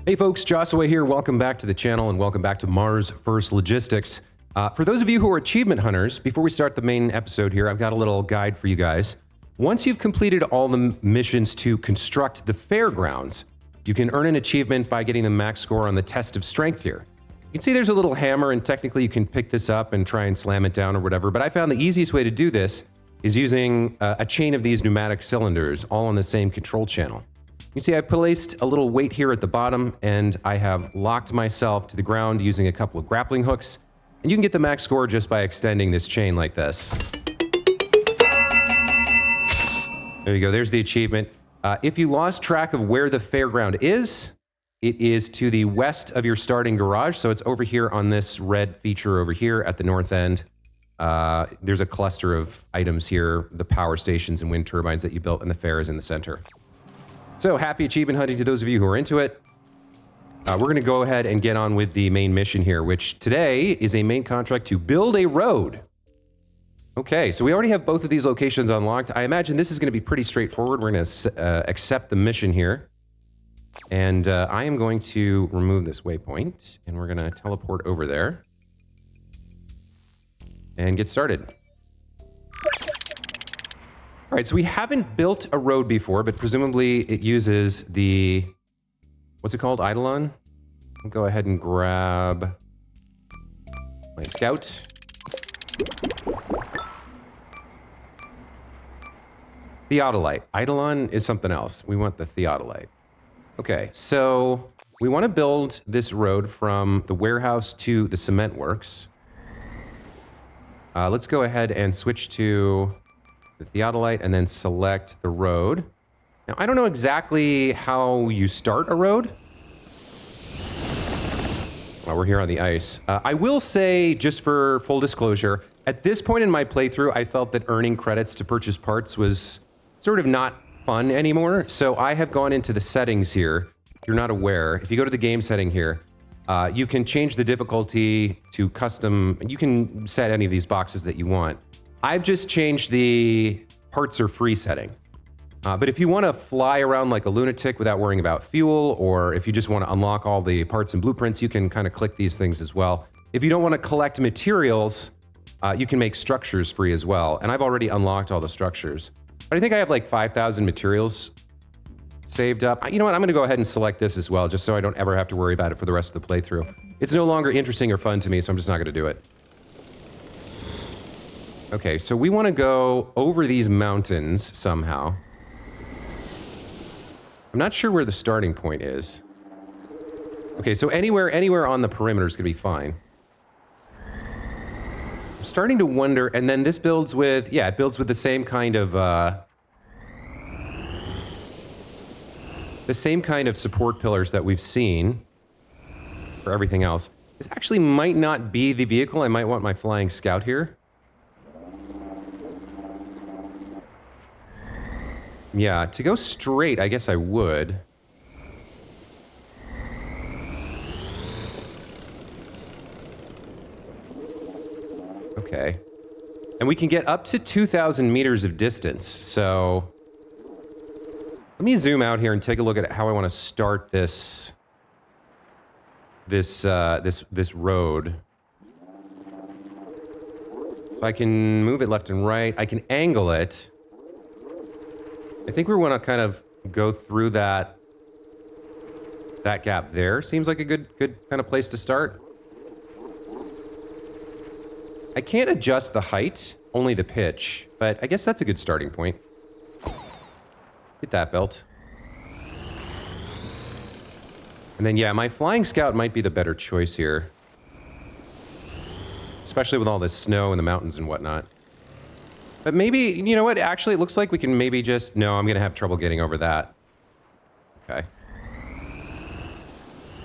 Hey folks, Joshua here. Welcome back to the channel and welcome back to Mars First Logistics. For those of you who are achievement hunters, before we start the main episode here, I've got a little guide for you guys. Once you've completed all the missions to construct the fairgrounds, you can earn an achievement by getting the max score on the test of strength here. You can see there's a little hammer and technically you can pick this up and try and slam it down or whatever, but I found the easiest way to do this is using a chain of these pneumatic cylinders all on the same control channel. You see, I placed a little weight here at the bottom and I have locked myself to the ground using a couple of grappling hooks. And you can get the max score just by extending this chain like this. There you go, there's the achievement. If you lost track of where the fairground is, it is to the west of your starting garage. So it's over here on this red feature over here at the north end. There's a cluster of items here, the power stations and wind turbines that you built, and the fair is in the center. So happy achievement hunting to those of you who are into it. We're going to go ahead and get on with the main mission here, which today is a main contract to build a road. Okay, so we already have both of these locations unlocked. I imagine this is going to be pretty straightforward. We're going to accept the mission here. And I am going to remove this waypoint, and we're going to teleport over there and get started. All right, so we haven't built a road before, but presumably it uses the, what's it called, Eidolon? I'll go ahead and grab my scout. Theodolite. Eidolon is something else. We want the theodolite. Okay, so we want to build this road from the warehouse to the cement works. Let's go ahead and switch to the theodolite and then select the road. Now, I don't know exactly how you start a road. Well, we're here on the ice. I will say, just for full disclosure, at this point in my playthrough, I felt that earning credits to purchase parts was sort of not fun anymore. So I have gone into the settings here. If you're not aware, if you go to the game setting here, you can change the difficulty to custom. You can set any of these boxes that you want. I've just changed the parts are free setting. But if you want to fly around like a lunatic without worrying about fuel, or if you just want to unlock all the parts and blueprints, you can kind of click these things as well. If you don't want to collect materials, you can make structures free as well. And I've already unlocked all the structures. But I think I have like 5,000 materials saved up. You know what? I'm going to go ahead and select this as well, just so I don't ever have to worry about it for the rest of the playthrough. It's no longer interesting or fun to me, so I'm just not going to do it. Okay, so we want to go over these mountains somehow. I'm not sure where the starting point is. Okay, so anywhere on the perimeter is going to be fine. I'm starting to wonder, and then this builds with, yeah, it builds with the same kind of support pillars that we've seen for everything else. This actually might not be the vehicle. I might want my flying scout here. Yeah, to go straight, I guess I would. Okay. And we can get up to 2,000 meters of distance, so let me zoom out here and take a look at how I want to start this road. So I can move it left and right. I can angle it. I think we want to kind of go through that gap there. Seems like a good kind of place to start. I can't adjust the height, only the pitch, but I guess that's a good starting point. Get that built. And then, yeah, my flying scout might be the better choice here. Especially with all this snow in the mountains and whatnot. But maybe, you know what, actually it looks like we can maybe just, no, I'm going to have trouble getting over that. Okay.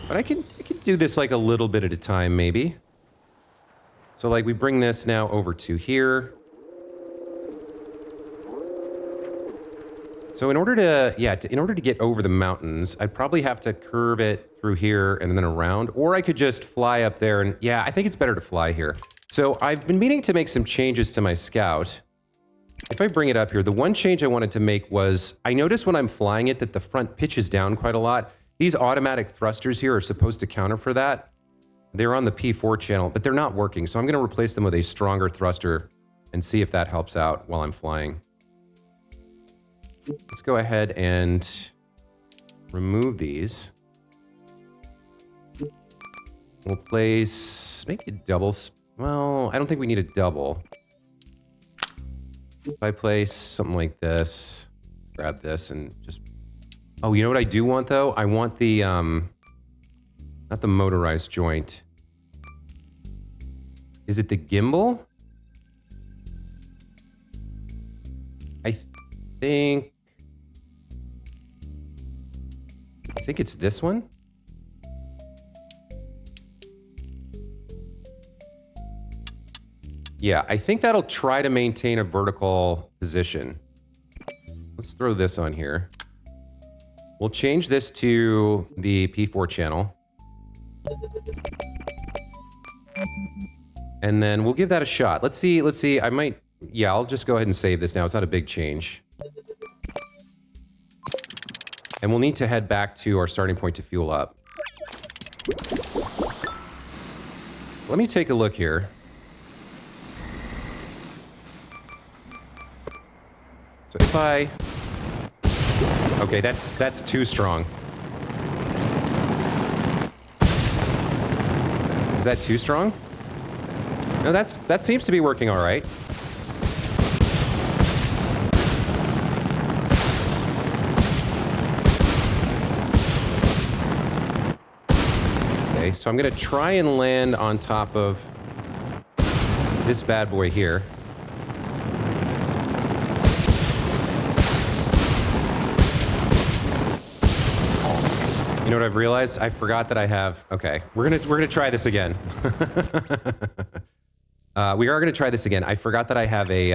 But I can do this like a little bit at a time, maybe. So like we bring this now over to here. So in order to get over the mountains, I'd probably have to curve it through here and then around, or I could just fly up there and, yeah, I think it's better to fly here. So I've been meaning to make some changes to my scout. If I bring it up here, the one change I wanted to make was, I noticed when I'm flying it that the front pitches down quite a lot. These automatic thrusters here are supposed to counter for that. They're on the P4 channel, but they're not working. So I'm going to replace them with a stronger thruster and see if that helps out while I'm flying. Let's go ahead and remove these. We'll place maybe a double. Well, I don't think we need a double. If I place something like this, grab this and just... Oh, you know what I do want, though? I want the, not the motorized joint. Is it the gimbal? I think it's this one. Yeah, I think that'll try to maintain a vertical position. Let's throw this on here. We'll change this to the P4 channel. And then we'll give that a shot. Let's see. I might... Yeah, I'll just go ahead and save this now. It's not a big change. And we'll need to head back to our starting point to fuel up. Let me take a look here. So if I... Okay, that's too strong. Is that too strong? No, that seems to be working all right. Okay, so I'm gonna try and land on top of this bad boy here. You know what I've realized? I forgot that I have... Okay, we're gonna try this again. We are gonna try this again. I forgot that I have a...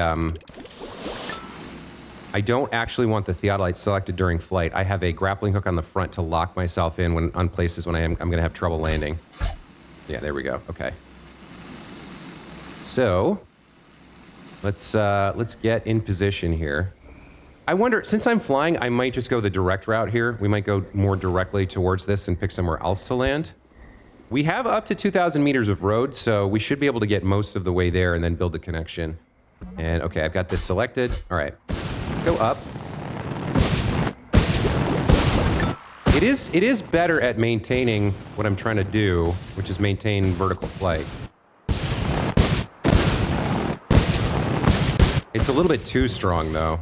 I don't actually want the theodolite selected during flight. I have a grappling hook on the front to lock myself in on places when I'm gonna have trouble landing. Yeah, there we go. Okay. So let's get in position here. I wonder, since I'm flying, I might just go the direct route here. We might go more directly towards this and pick somewhere else to land. We have up to 2,000 meters of road, so we should be able to get most of the way there and then build a connection. And okay, I've got this selected. All right, let's go up. It is better at maintaining what I'm trying to do, which is maintain vertical flight. It's a little bit too strong, though.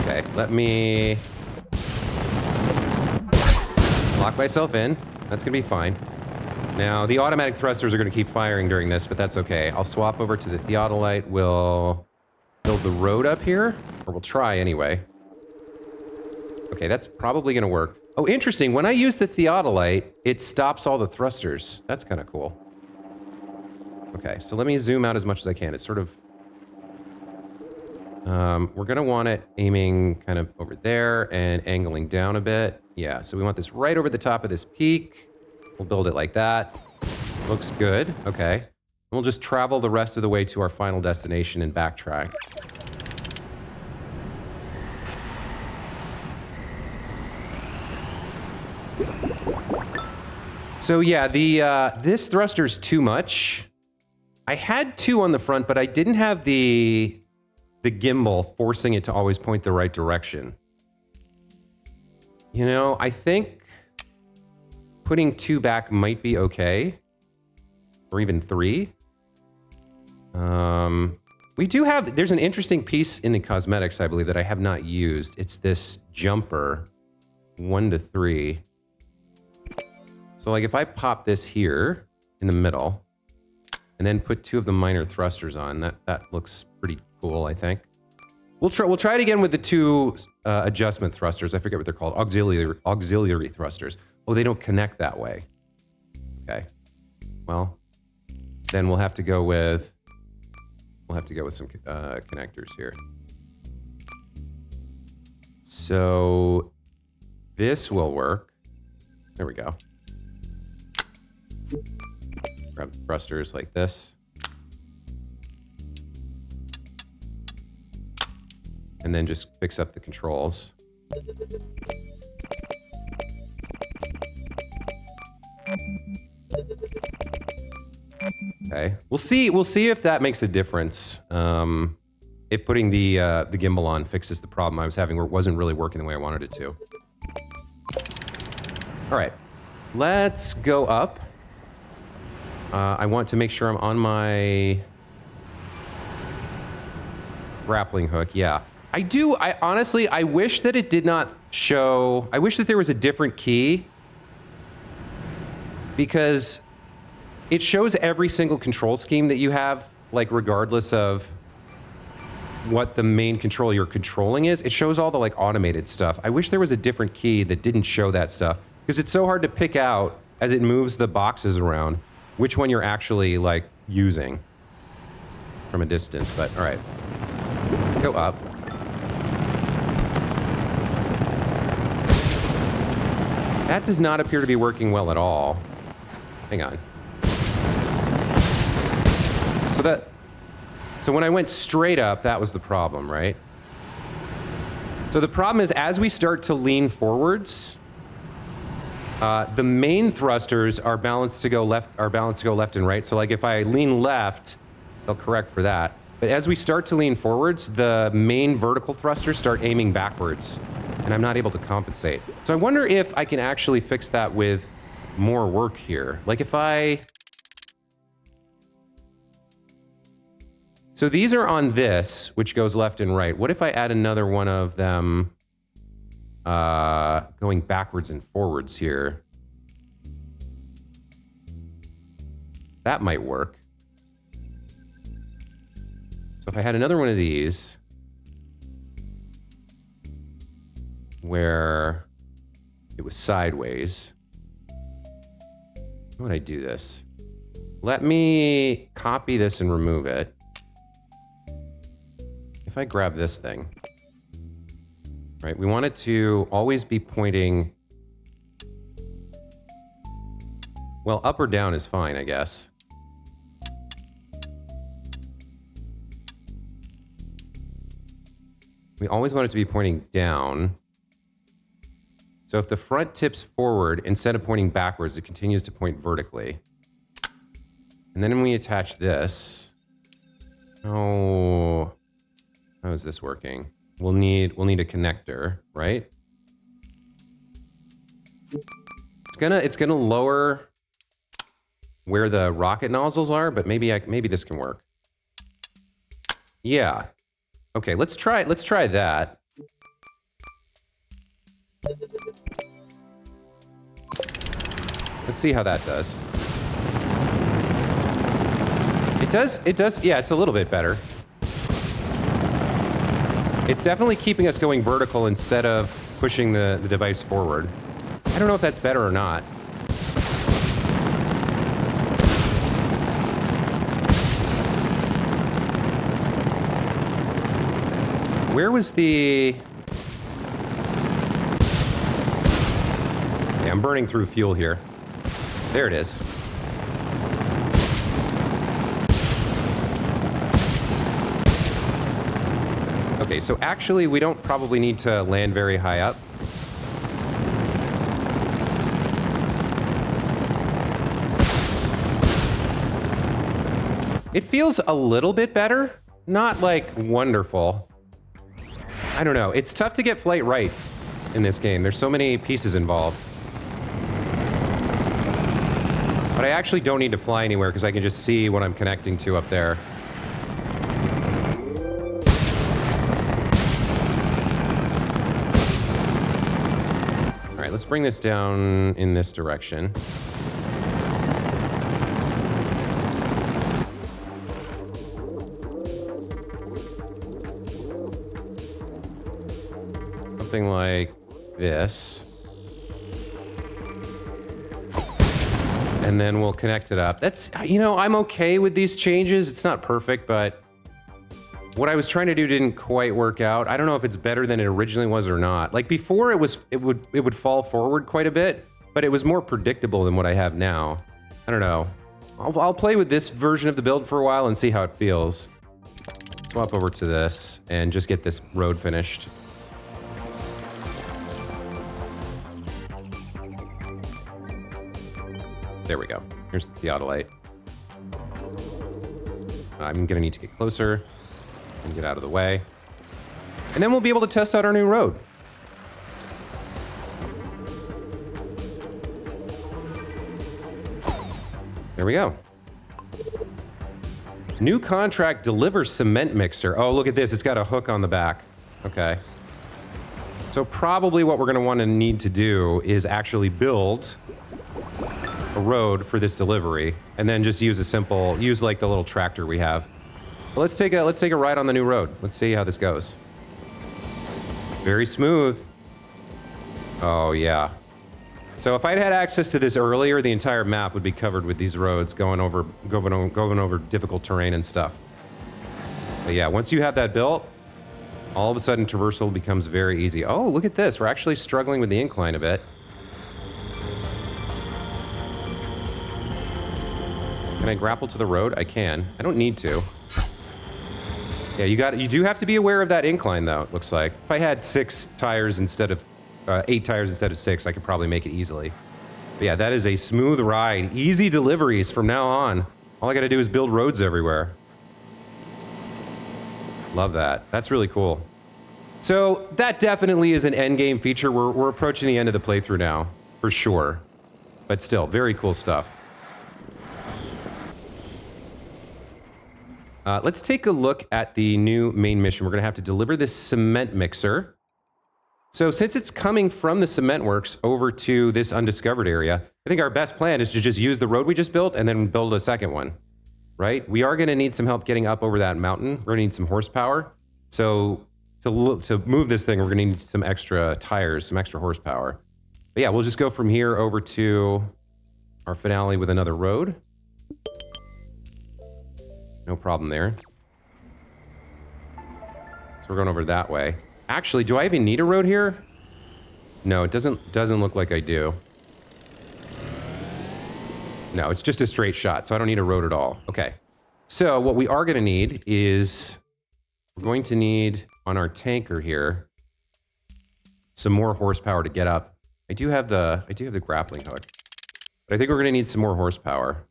Okay, let me lock myself in. That's gonna be fine. Now, the automatic thrusters are gonna keep firing during this, but that's okay. I'll swap over to the theodolite. We'll build the road up here, or we'll try anyway. Okay, that's probably gonna work. Oh, interesting. When I use the theodolite, it stops all the thrusters. That's kind of cool. Okay, so let me zoom out as much as I can. It's sort of... we're going to want it aiming kind of over there and angling down a bit. Yeah, so we want this right over the top of this peak. We'll build it like that. Looks good. Okay. We'll just travel the rest of the way to our final destination and backtrack. So yeah, this thruster's too much. I had two on the front, but I didn't have the gimbal forcing it to always point the right direction. You know, I think putting two back might be okay. Or even three. We do have... There's an interesting piece in the cosmetics, I believe, that I have not used. It's this jumper. 1 to 3. So, like, if I pop this here in the middle, and then put two of the minor thrusters on, that looks pretty cool, I think. We'll try it again with the two adjustment thrusters. I forget what they're called. Auxiliary thrusters. Oh, they don't connect that way. Okay. Well, then we'll have to go with some connectors here. So this will work. There we go. Grab thrusters like this. And then just fix up the controls. Okay, we'll see if that makes a difference. If putting the gimbal on fixes the problem I was having where it wasn't really working the way I wanted it to. All right, let's go up. I want to make sure I'm on my grappling hook. Yeah, I do. I honestly, I wish that it did not show. I wish that there was a different key because it shows every single control scheme that you have, like regardless of what the main control you're controlling is. It shows all the like automated stuff. I wish there was a different key that didn't show that stuff because it's so hard to pick out as it moves the boxes around which one you're actually like using from a distance. But all right, let's go up. That does not appear to be working well at all. Hang on. So when I went straight up, that was the problem, right? So the problem is as we start to lean forwards, the main thrusters are balanced to go left and right. So like if I lean left, they'll correct for that. But as we start to lean forwards, the main vertical thrusters start aiming backwards, and I'm not able to compensate. So I wonder if I can actually fix that with more work here. Like if I... So these are on this, which goes left and right. What if I add another one of them going backwards and forwards here? That might work. So if I had another one of these where it was sideways, how would I do this? Let me copy this and remove it. If I grab this thing, right, we want it to always be pointing, well, up or down is fine, I guess. We always want it to be pointing down. So if the front tips forward, instead of pointing backwards, it continues to point vertically. And then when we attach this, oh... How is this working? We'll need a connector, right? It's gonna lower where the rocket nozzles are, but maybe this can work. Yeah. Okay, let's try that. Let's see how that does. It does, yeah, it's a little bit better. It's definitely keeping us going vertical instead of pushing the device forward. I don't know if that's better or not. Where was the... Yeah, I'm burning through fuel here. There it is. Okay, so actually we don't probably need to land very high up. It feels a little bit better, not like wonderful. I don't know, it's tough to get flight right in this game. There's so many pieces involved. But I actually don't need to fly anywhere because I can just see what I'm connecting to up there. Let's bring this down in this direction. Something like this. And then we'll connect it up. That's, you know, I'm okay with these changes. It's not perfect, but what I was trying to do didn't quite work out. I don't know if it's better than it originally was or not. Like before, it would fall forward quite a bit, but it was more predictable than what I have now. I don't know. I'll play with this version of the build for a while and see how it feels. Swap over to this and just get this road finished. There we go. Here's the theodolite. I'm gonna need to get closer and get out of the way. And then we'll be able to test out our new road. There we go. New contract delivers cement mixer. Oh, look at this. It's got a hook on the back. Okay. So probably what we're going to want to need to do is actually build a road for this delivery and then just use like the little tractor we have. But let's take a ride on the new road. Let's see how this goes. Very smooth. Oh, yeah. So if I'd had access to this earlier, the entire map would be covered with these roads going over difficult terrain and stuff. But yeah, once you have that built, all of a sudden traversal becomes very easy. Oh, look at this. We're actually struggling with the incline a bit. Can I grapple to the road? I can. I don't need to. Yeah, you do have to be aware of that incline though, it looks like. If I had 6 tires instead of 8 tires instead of 6, I could probably make it easily. But yeah, that is a smooth ride. Easy deliveries from now on. All I gotta do is build roads everywhere. Love that. That's really cool. So that definitely is an endgame feature. We're approaching the end of the playthrough now, for sure. But still, very cool stuff. Let's take a look at the new main mission. We're gonna have to deliver this cement mixer. So since it's coming from the cement works over to this undiscovered area, I think our best plan is to just use the road we just built and then build a second one, right? We are going to need some help getting up over that mountain. We're going to need some horsepower. So to move this thing, we're going to need some extra tires, some extra horsepower. But yeah, we'll just go from here over to our finale with another road. No problem there. So we're going over that way. Actually, do I even need a road here? No, it doesn't look like I do. No, it's just a straight shot, so I don't need a road at all. Okay. So what we are going to need is we're going to need on our tanker here some more horsepower to get up. I do have the grappling hook, but I think we're going to need some more horsepower.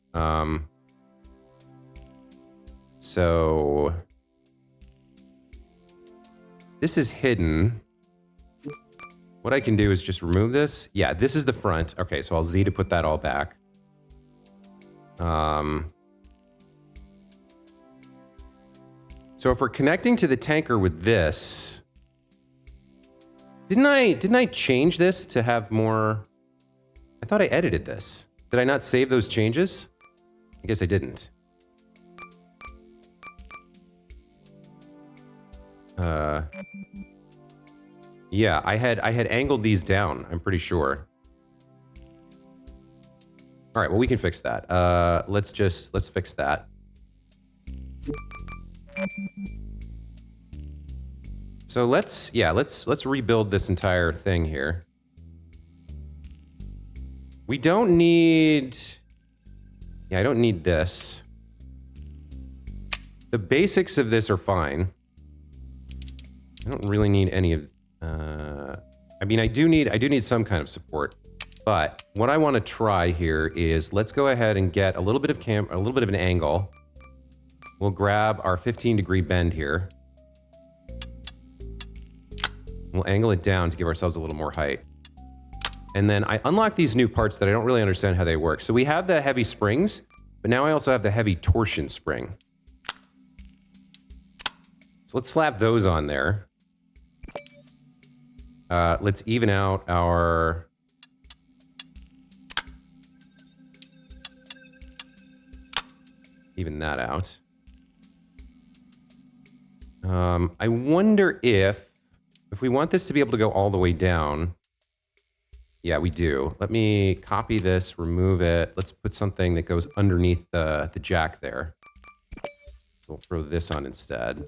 So this is hidden. What I can do is just remove this. Yeah, this is the front. Okay, so I'll Z to put that all back. So if we're connecting to the tanker with this, didn't I change this to have more? I thought I edited this. Did I not save those changes? I guess I didn't. Yeah, I had angled these down, I'm pretty sure. All right, well, we can fix that. Let's fix that. So let's rebuild this entire thing here. We don't need... Yeah, I don't need this. The basics of this are fine. I don't really need any of... I mean, I do need some kind of support. But what I want to try here is let's go ahead and get a little bit of an angle. We'll grab our 15-degree bend here. We'll angle it down to give ourselves a little more height. And then I unlock these new parts that I don't really understand how they work. So we have the heavy springs, but now I also have the heavy torsion spring. So let's slap those on there. Let's even out our... Even that out. I wonder if we want this to be able to go all the way down. Yeah, we do. Let me copy this, remove it. Let's put something that goes underneath the jack there. We'll throw this on instead.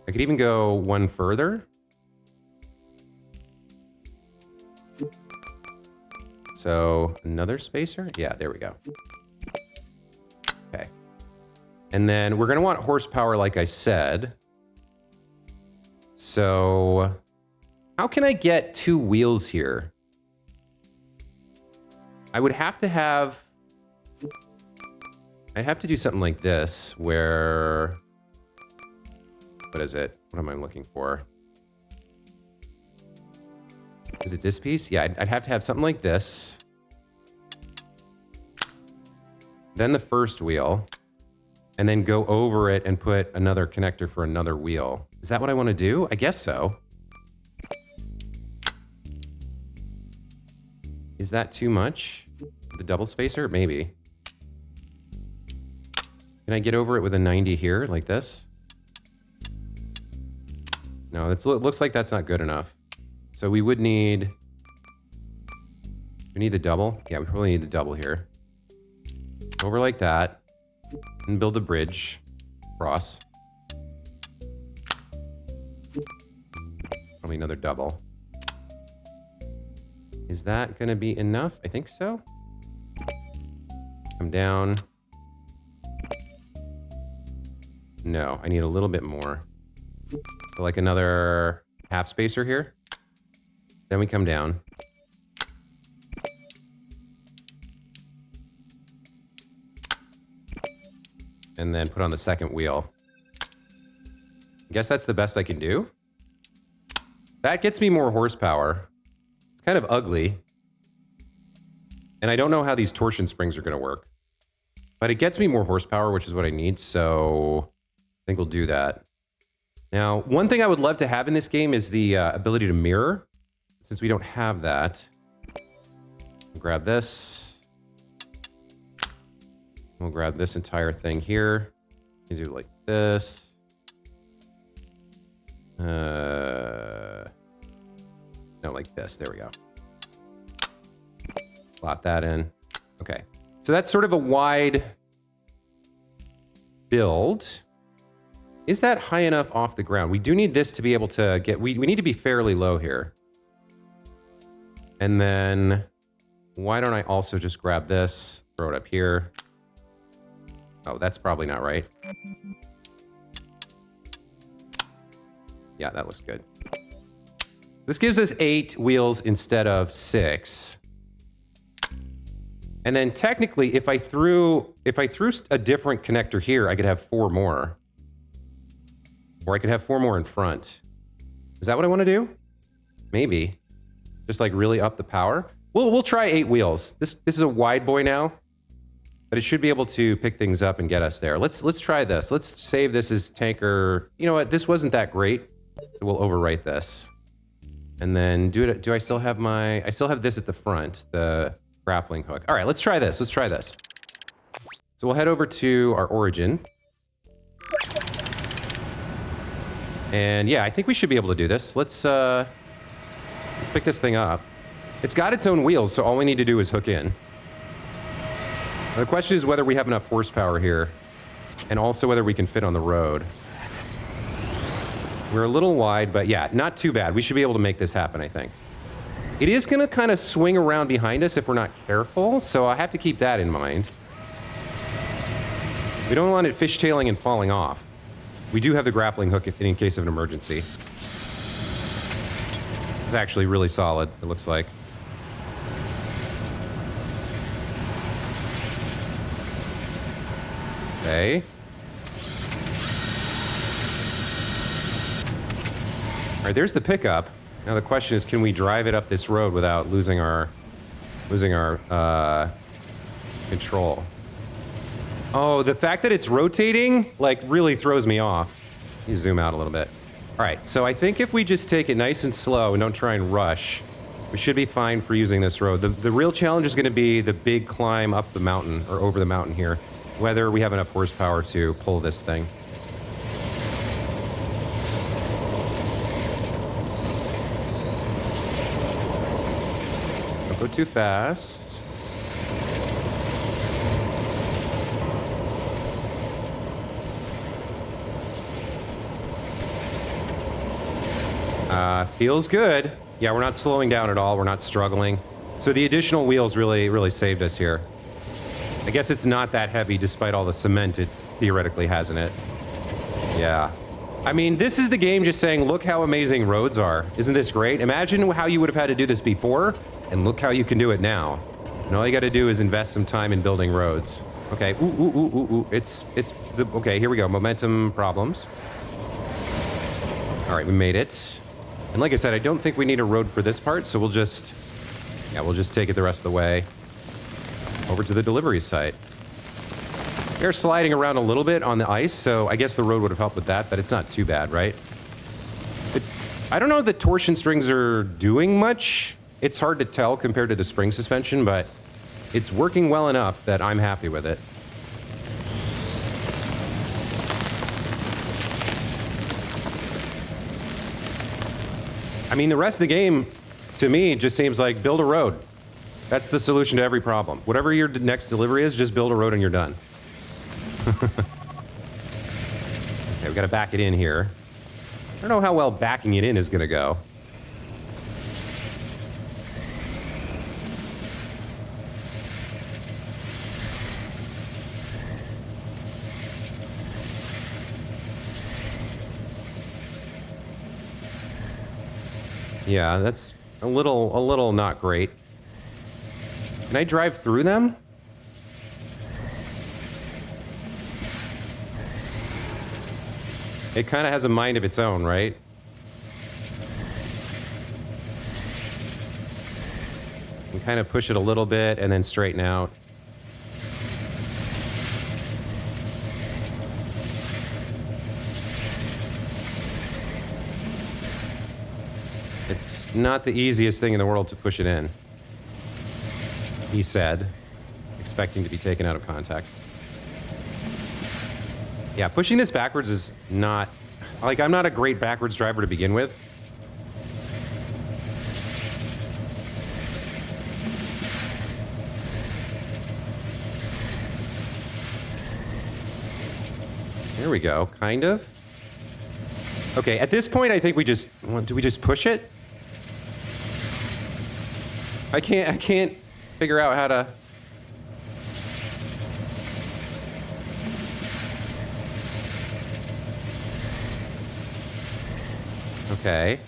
I could even go one further. So another spacer? Yeah, there we go. Okay. And then we're going to want horsepower, like I said. So how can I get 2 wheels here? I would have to have... I'd have to do something like this, where... What is it? What am I looking for? Is it this piece? Yeah, I'd have to have something like this. Then the first wheel. And then go over it and put another connector for another wheel. Is that what I want to do? I guess so. Is that too much? The double spacer? Maybe. Can I get over it with a 90 here, like this? No, it looks like that's not good enough. So we would need... We need the double? Yeah, we probably need the double here. Over like that. And build a bridge across. Probably another double. Is that going to be enough? I think so. Come down. No, I need a little bit more. So like another half spacer here. Then we come down. And then put on the second wheel. I guess that's the best I can do. That gets me more horsepower. It's kind of ugly. And I don't know how these torsion springs are going to work. But it gets me more horsepower, which is what I need. So I think we'll do that. Now, one thing I would love to have in this game is the ability to mirror. Since we don't have that. Grab this. We'll grab this entire thing here. You do it like this. No, like this. There we go. Slot that in. Okay. So that's sort of a wide build. Is that high enough off the ground? We do need this to be able to get... We need to be fairly low here. And then why don't I also just grab this, throw it up here. Oh, that's probably not right. Yeah, that looks good. This gives us 8 wheels instead of 6. And then technically, if I threw a different connector here, I could have 4 more. Or I could have 4 more in front. Is that what I want to do? Maybe. Just like really up the power. We'll try 8 wheels. This is a wide boy now. But it should be able to pick things up and get us there. Let's try this. Let's save this as tanker. You know what? This wasn't that great. So we'll overwrite this. And then do I still have my... I still have this at the front, the grappling hook. All right, let's try this. Let's try this. So we'll head over to our origin. And yeah, I think we should be able to do this. Let's pick this thing up. It's got its own wheels, so all we need to do is hook in. The question is whether we have enough horsepower here, and also whether we can fit on the road. We're a little wide, but yeah, not too bad. We should be able to make this happen, I think. It is going to kind of swing around behind us if we're not careful, so I have to keep that in mind. We don't want it fishtailing and falling off. We do have the grappling hook in case of an emergency. It's actually really solid, it looks like. Okay. All right, there's the pickup. Now the question is, can we drive it up this road without losing our control? Oh, the fact that it's rotating, like, really throws me off. Let me zoom out a little bit. All right, so I think if we just take it nice and slow and don't try and rush, we should be fine for using this road. The real challenge is going to be the big climb up the mountain, or over the mountain here. Whether we have enough horsepower to pull this thing. Don't go too fast. Feels good. Yeah, we're not slowing down at all. We're not struggling. So the additional wheels really saved us here. I guess it's not that heavy despite all the cement it theoretically has in it. Yeah. I mean, this is the game just saying, look how amazing roads are. Isn't this great? Imagine how you would have had to do this before, and look how you can do it now. And all you got to do is invest some time in building roads. Okay. Ooh, ooh, ooh, ooh, ooh. Okay, here we go. Momentum problems. All right, we made it. And like I said, I don't think we need a road for this part, so we'll just take it the rest of the way over to the delivery site. They're sliding around a little bit on the ice, so I guess the road would have helped with that, but it's not too bad, right? I don't know if the torsion strings are doing much. It's hard to tell compared to the spring suspension, but it's working well enough that I'm happy with it. I mean, the rest of the game, to me, just seems like build a road. That's the solution to every problem. Whatever your next delivery is, just build a road and you're done. Okay, we gotta back it in here. I don't know how well backing it in is gonna go. Yeah, that's a little not great. Can I drive through them? It kind of has a mind of its own, right? We kind of push it a little bit and then straighten out. It's not the easiest thing in the world to push it in, he said, expecting to be taken out of context. Yeah, pushing this backwards is not... Like, I'm not a great backwards driver to begin with. There we go, kind of. Okay, at this point, I think we just... Do we just push it? I can't figure out how to... Okay.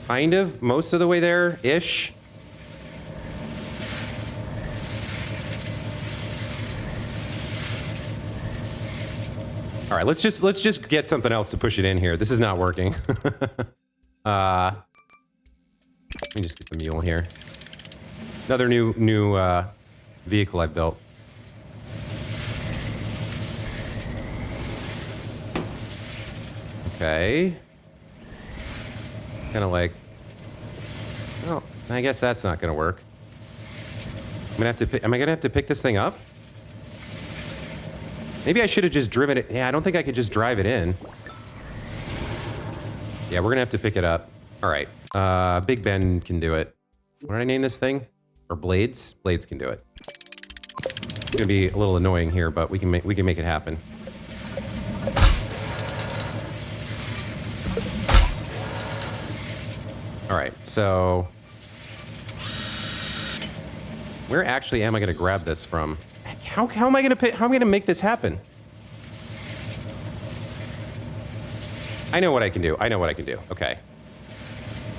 Kind of, most of the way there-ish. All right, let's just get something else to push it in here. This is not working. Let me just get the mule here. Another new vehicle I built. Okay. Kind of like, oh, I guess that's not going to work. I'm gonna have to pick, am I gonna have to pick this thing up? Maybe I should have just driven it. Yeah, I don't think I could just drive it in. Yeah, we're gonna have to pick it up. All right, Big Ben can do it. What did I name this thing? Or Blades? Blades can do it. It's gonna be a little annoying here, but we can make it happen. All right, so where actually am I going to grab this from? How am I going to make this happen? I know what I can do. Okay.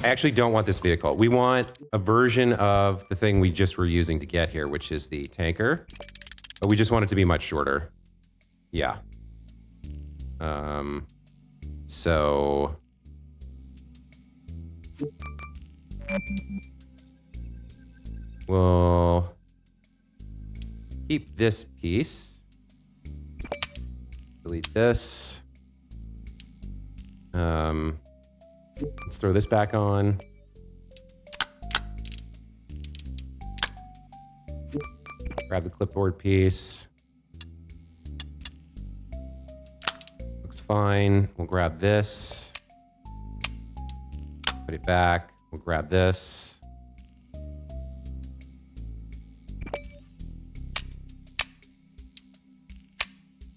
I actually don't want this vehicle. We want a version of the thing we just were using to get here, which is the tanker. But we just want it to be much shorter. Yeah. So... we'll keep this piece. Delete this. Let's throw this back on. Grab the clipboard piece. Looks fine. We'll grab this. Put it back. We'll grab this.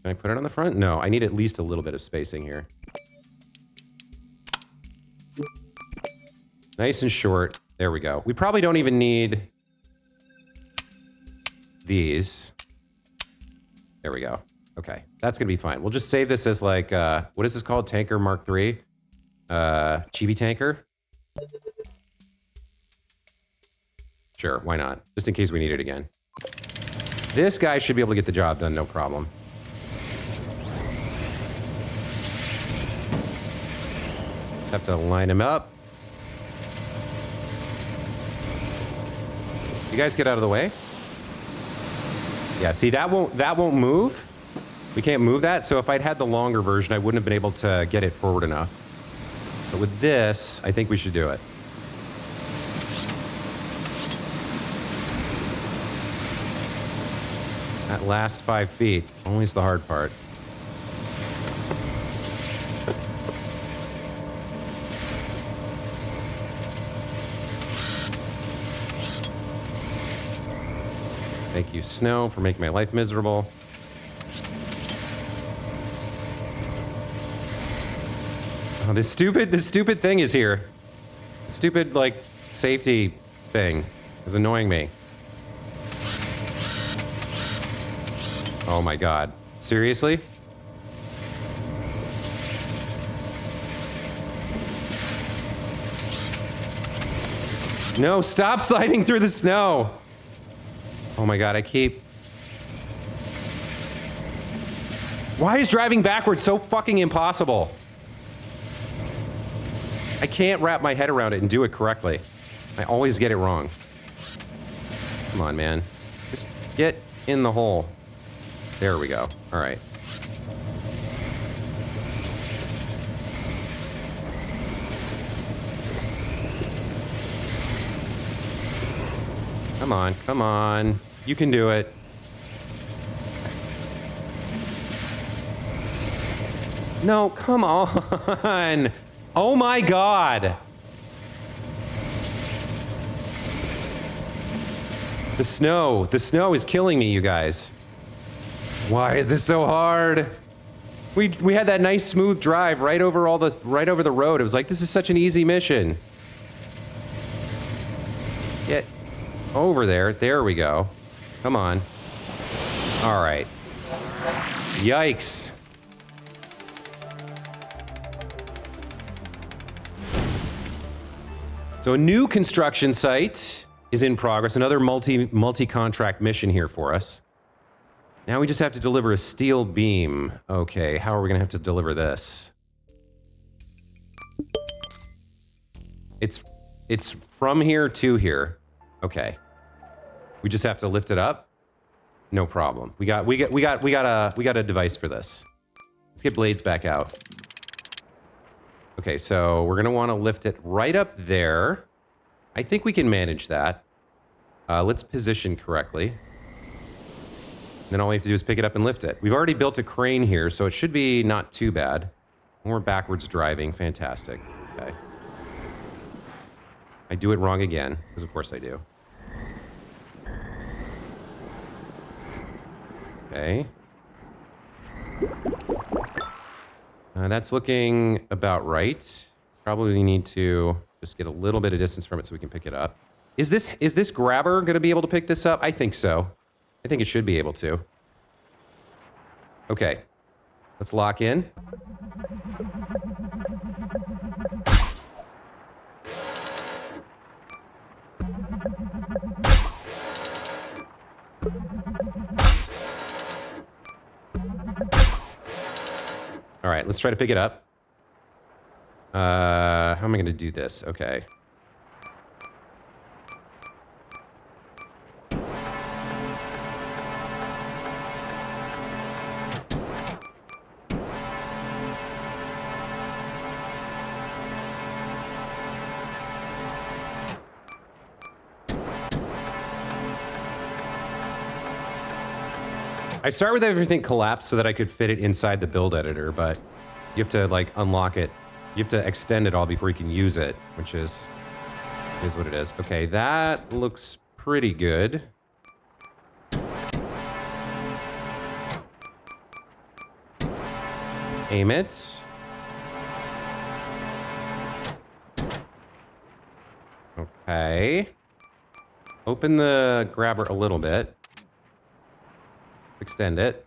Can I put it on the front? No, I need at least a little bit of spacing here. Nice and short. There we go. We probably don't even need these. There we go. Okay, that's gonna be fine. We'll just save this as like, what is this called? Tanker Mark III? Chibi Tanker? Sure, why not? Just in case we need it again. This guy should be able to get the job done, no problem. Just have to line him up. You guys get out of the way. Yeah, see, that won't move. We can't move that, so if I'd had the longer version, I wouldn't have been able to get it forward enough. But with this, I think we should do it. That last 5 feet, always the hard part. Thank you, snow, for making my life miserable. Oh, this stupid thing is here. Stupid, like, safety thing is annoying me. Oh my god. Seriously? No, stop sliding through the snow! Oh my god, I keep... Why is driving backwards so fucking impossible? I can't wrap my head around it and do it correctly. I always get it wrong. Come on, man. Just get in the hole. There we go. All right. Come on, come on. You can do it. No, come on. Oh my god. The snow is killing me, you guys. Why is this so hard? We had that nice smooth drive right over the road. It was like, this is such an easy mission. Get over there. There we go. Come on. All right. Yikes. So a new construction site is in progress. Another multi-contract mission here for us. Now we just have to deliver a steel beam. Okay, how are we gonna have to deliver this? It's from here to here. Okay. We just have to lift it up. No problem. We got a device for this. Let's get blades back out. Okay, so we're gonna want to lift it right up there. I think we can manage that. Let's position correctly. Then all we have to do is pick it up and lift it. We've already built a crane here, so it should be not too bad. More backwards driving, fantastic. Okay. I do it wrong again, because of course I do. Okay. That's looking about right. Probably need to just get a little bit of distance from it so we can pick it up. Is this grabber going to be able to pick this up? I think so. I think it should be able to. Okay. Let's lock in. All right, let's try to pick it up. How am I going to do this? Okay. I start with everything collapsed so that I could fit it inside the build editor, but you have to like unlock it. You have to extend it all before you can use it, which is what it is. Okay, that looks pretty good. Let's aim it. Okay. Open the grabber a little bit. Extend it.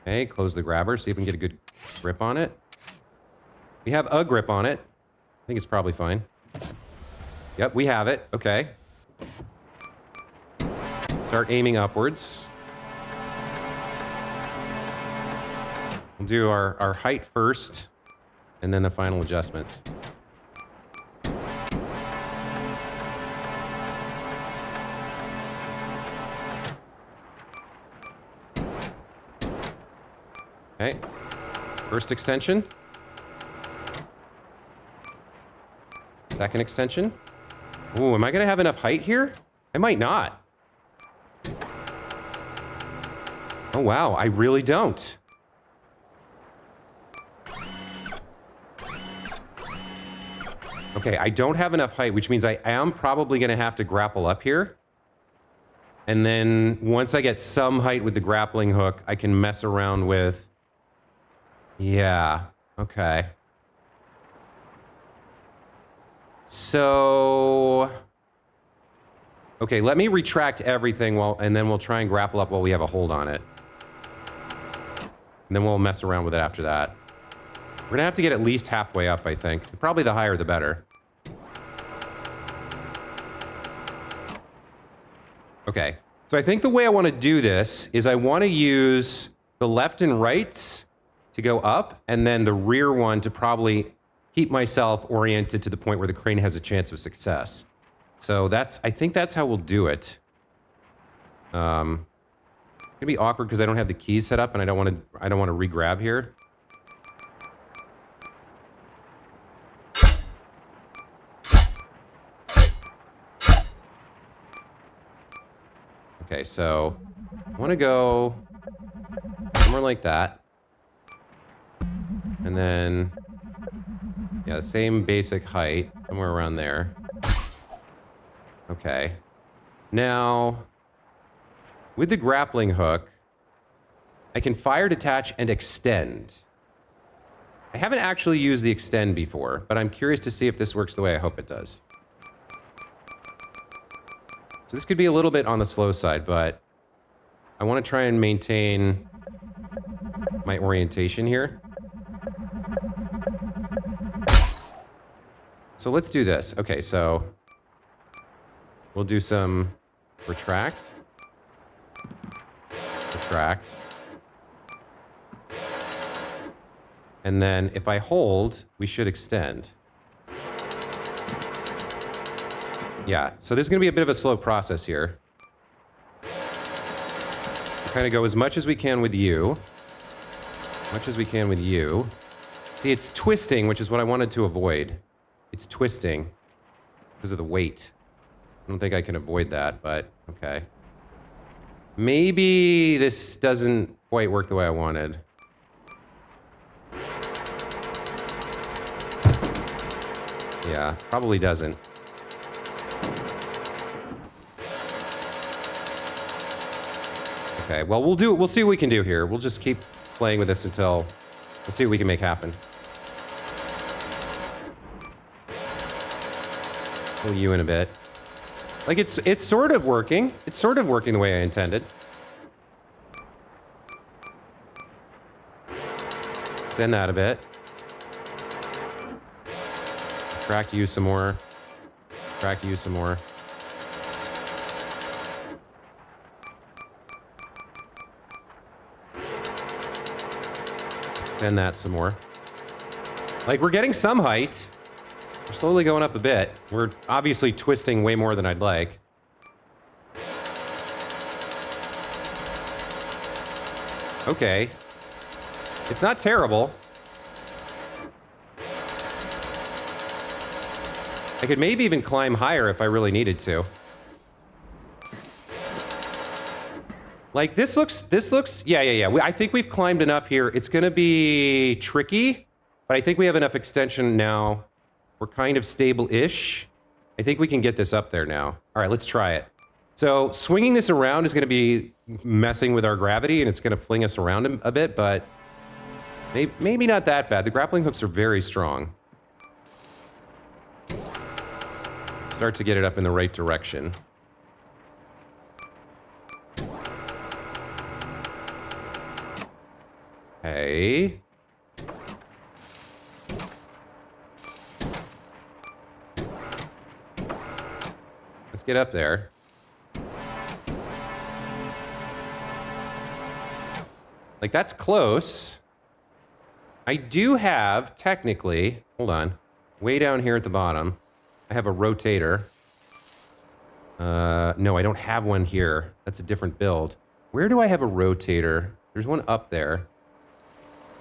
Okay, close the grabber, see if we can get a good grip on it. We have a grip on it. think it's probably fine. Yep, we have it. Okay. Start aiming upwards. We'll do our height first, and then the final adjustments. Okay. First extension. Second extension. Ooh, am I going to have enough height here? I might not. Oh, wow. I really don't. Okay, I don't have enough height, which means I am probably going to have to grapple up here. And then once I get some height with the grappling hook, I can mess around with... Yeah, okay. So... Okay, let me retract everything and then we'll try and grapple up while we have a hold on it. And then we'll mess around with it after that. We're gonna have to get at least halfway up, I think. Probably the higher the better. Okay, so I think the way I want to do this is I want to use the left and right to go up, and then the rear one to probably keep myself oriented to the point where the crane has a chance of success. So I think that's how we'll do it. It's gonna be awkward because I don't have the keys set up, and I don't want to re-grab here. Okay, so I want to go somewhere like that. And then, yeah, the same basic height, somewhere around there. Okay. Now, with the grappling hook, I can fire, detach, and extend. I haven't actually used the extend before, but I'm curious to see if this works the way I hope it does. So this could be a little bit on the slow side, but I want to try and maintain my orientation here. So let's do this. Okay, so we'll do some retract. Retract. And then if I hold, we should extend. Yeah, so this is going to be a bit of a slow process here. We'll kind of go as much as we can with you. Much as we can with you. See, it's twisting, which is what I wanted to avoid. It's twisting because of the weight. I don't think I can avoid that, but okay. Maybe this doesn't quite work the way I wanted. Yeah, probably doesn't. Okay, well, we'll see what we can do here. We'll just keep playing with this until we'll see what we can make happen. Pull you in a bit. Like, it's sort of working. It's sort of working the way I intended. Extend that a bit. Track to you some more. Track to you some more. Extend that some more. Like, we're getting some height. We're slowly going up a bit. We're obviously twisting way more than I'd like. Okay. It's not terrible. I could maybe even climb higher if I really needed to. Like, this looks, yeah. I think we've climbed enough here. It's gonna be tricky, but I think we have enough extension now. We're kind of stable-ish. I think we can get this up there now. All right, let's try it. So swinging this around is gonna be messing with our gravity, and it's gonna fling us around a bit, but maybe not that bad. The grappling hooks are very strong. Start to get it up in the right direction. Okay. Let's get up there. Like, that's close. I do have, technically, hold on, way down here at the bottom, I have a rotator. No, I don't have one here. That's a different build. Where do I have a rotator? There's one up there.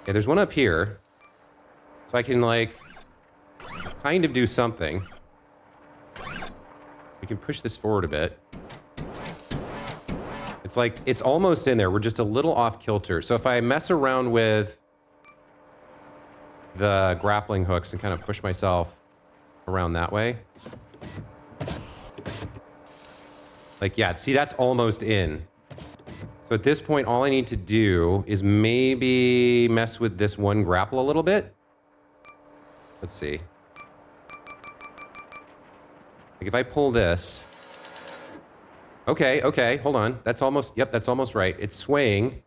Yeah, there's one up here. So I can, like, kind of do something. We can push this forward a bit. It's like, it's almost in there. We're just a little off kilter. So if I mess around with the grappling hooks and kind of push myself around that way. Like, yeah, see, that's almost in. So at this point, all I need to do is maybe mess with this one grapple a little bit. Let's see. Like, if I pull this... Okay, hold on. That's almost... Yep, that's almost right. It's swaying.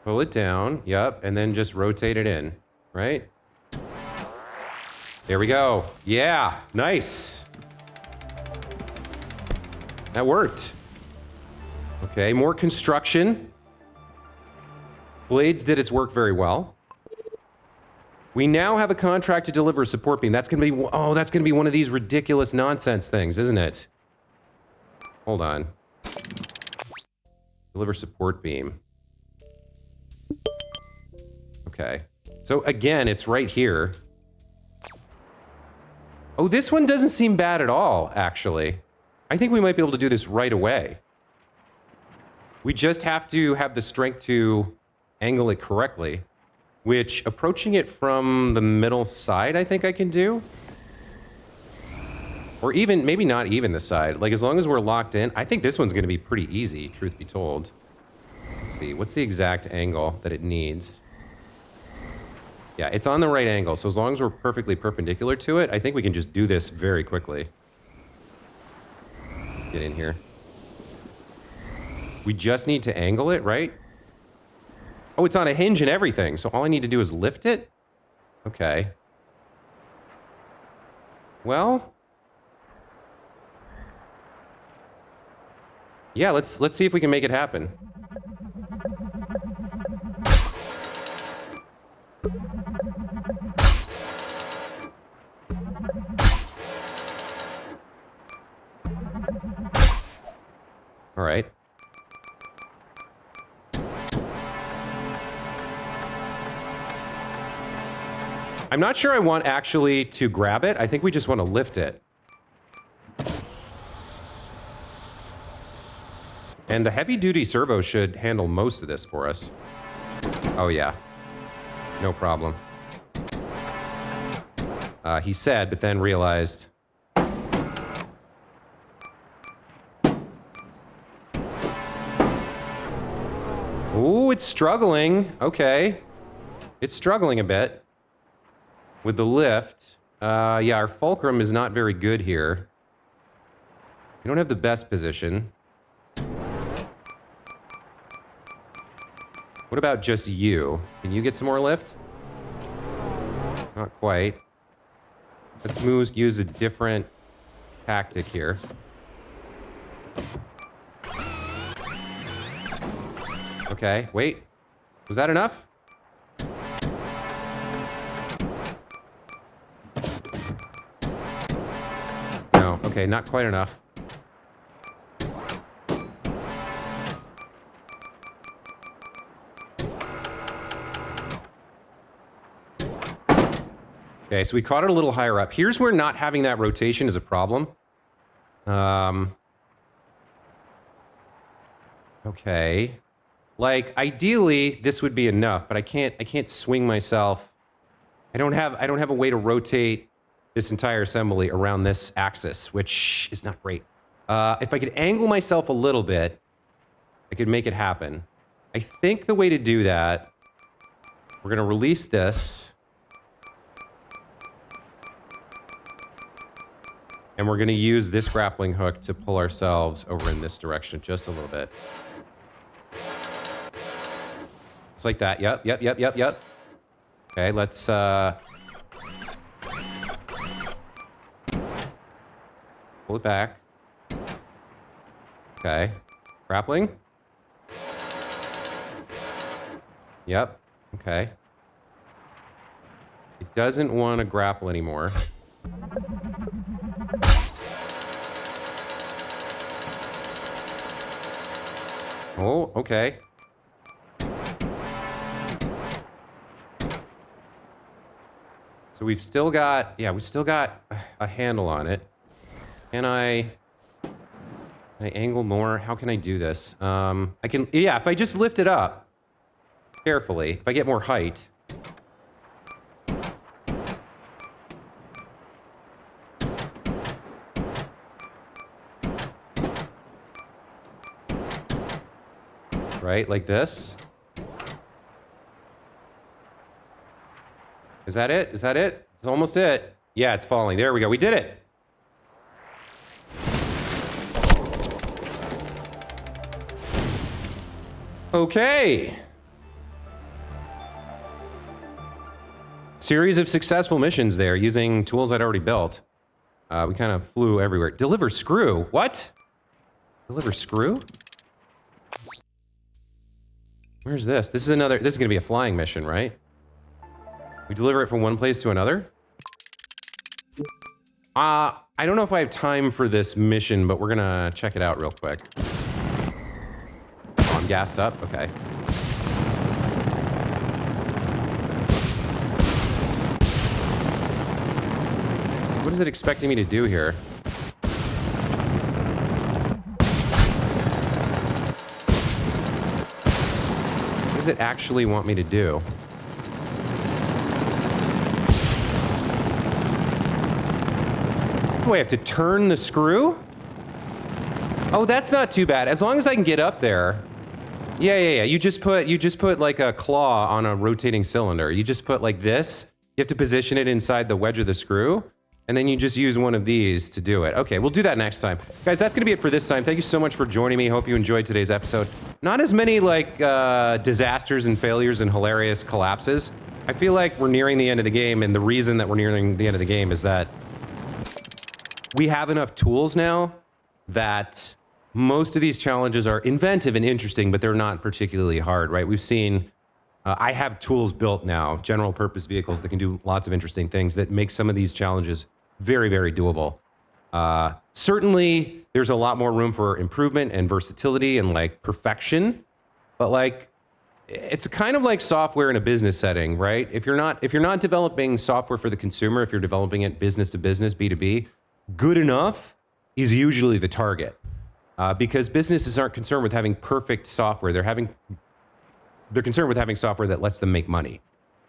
Pull it down. Yep, and then just rotate it in. Right? There we go. Yeah, nice. That worked. Okay, more construction. Blades did its work very well. We now have a contract to deliver a support beam. That's gonna be, oh, that's gonna be one of these ridiculous nonsense things, isn't it? Hold on. Deliver support beam. Okay. So again, it's right here. Oh, this one doesn't seem bad at all, actually. I think we might be able to do this right away. We just have to have the strength to angle it correctly, which approaching it from the middle side, I think I can do. Or even, maybe not even the side. Like, as long as we're locked in, I think this one's going to be pretty easy, truth be told. Let's see, what's the exact angle that it needs? Yeah, it's on the right angle, so as long as we're perfectly perpendicular to it, I think we can just do this very quickly. Get in here. We just need to angle it, right? Oh, it's on a hinge and everything, so all I need to do is lift it? Okay. Well... yeah, let's see if we can make it happen. All right. I'm not sure I want actually to grab it. I think we just want to lift it. And the heavy-duty servo should handle most of this for us. Oh, yeah. No problem. He said, but then realized... Ooh, it's struggling. Okay. It's struggling a bit with the lift. Yeah, our fulcrum is not very good here. We don't have the best position. What about just you? Can you get some more lift? Not quite. Let's use a different tactic here. Okay, wait. Was that enough? No, okay, not quite enough. Okay, so we caught it a little higher up. Here's where not having that rotation is a problem. Okay. Like, ideally, this would be enough, but I can't swing myself. I don't have a way to rotate this entire assembly around this axis, which is not great. If I could angle myself a little bit, I could make it happen. I think the way to do that, we're gonna release this. And we're gonna use this grappling hook to pull ourselves over in this direction just a little bit. Just like that. Yep. Okay, let's Pull it back. Okay. Grappling. Yep. Okay. It doesn't want to grapple anymore. Oh, okay. So we've still got, we still got a handle on it. Can I angle more? How can I do this? I can, if I just lift it up carefully, if I get more height. Right, like this. Is that it? Is that it? It's almost it. Yeah, it's falling. There we go. We did it. Okay. Series of successful missions there using tools I'd already built. We kind of flew everywhere. Deliver screw. What? Deliver screw? Where's this? This is going to be a flying mission, right? We deliver it from one place to another? I don't know if I have time for this mission, but we're gonna check it out real quick. Oh, I'm gassed up? Okay. What is it expecting me to do here? What does it actually want me to do? Do I have to turn the screw? Oh, that's not too bad. As long as I can get up there. Yeah. You just put like a claw on a rotating cylinder. You just put like this. You have to position it inside the wedge of the screw. And then you just use one of these to do it. Okay, we'll do that next time. Guys, that's gonna be it for this time. Thank you so much for joining me. Hope you enjoyed today's episode. Not as many like disasters and failures and hilarious collapses. I feel like we're nearing the end of the game, and the reason that we're nearing the end of the game is that we have enough tools now that most of these challenges are inventive and interesting, but they're not particularly hard, right? We've seen, I have tools built now, general purpose vehicles that can do lots of interesting things that make some of these challenges very, very doable. Certainly, there's a lot more room for improvement and versatility and like perfection, but like, it's kind of like software in a business setting, right? If you're not developing software for the consumer, if you're developing it business to business, B2B, good enough is usually the target, because businesses aren't concerned with having perfect software. They're concerned with having software that lets them make money.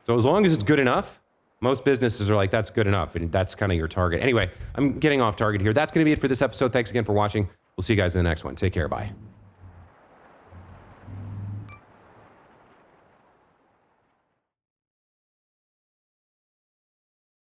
So as long as it's good enough, most businesses are like, that's good enough, and that's kind of your target. Anyway, I'm getting off target here. That's going to be it for this episode. Thanks again for watching. We'll see you guys in the next one. Take care. Bye.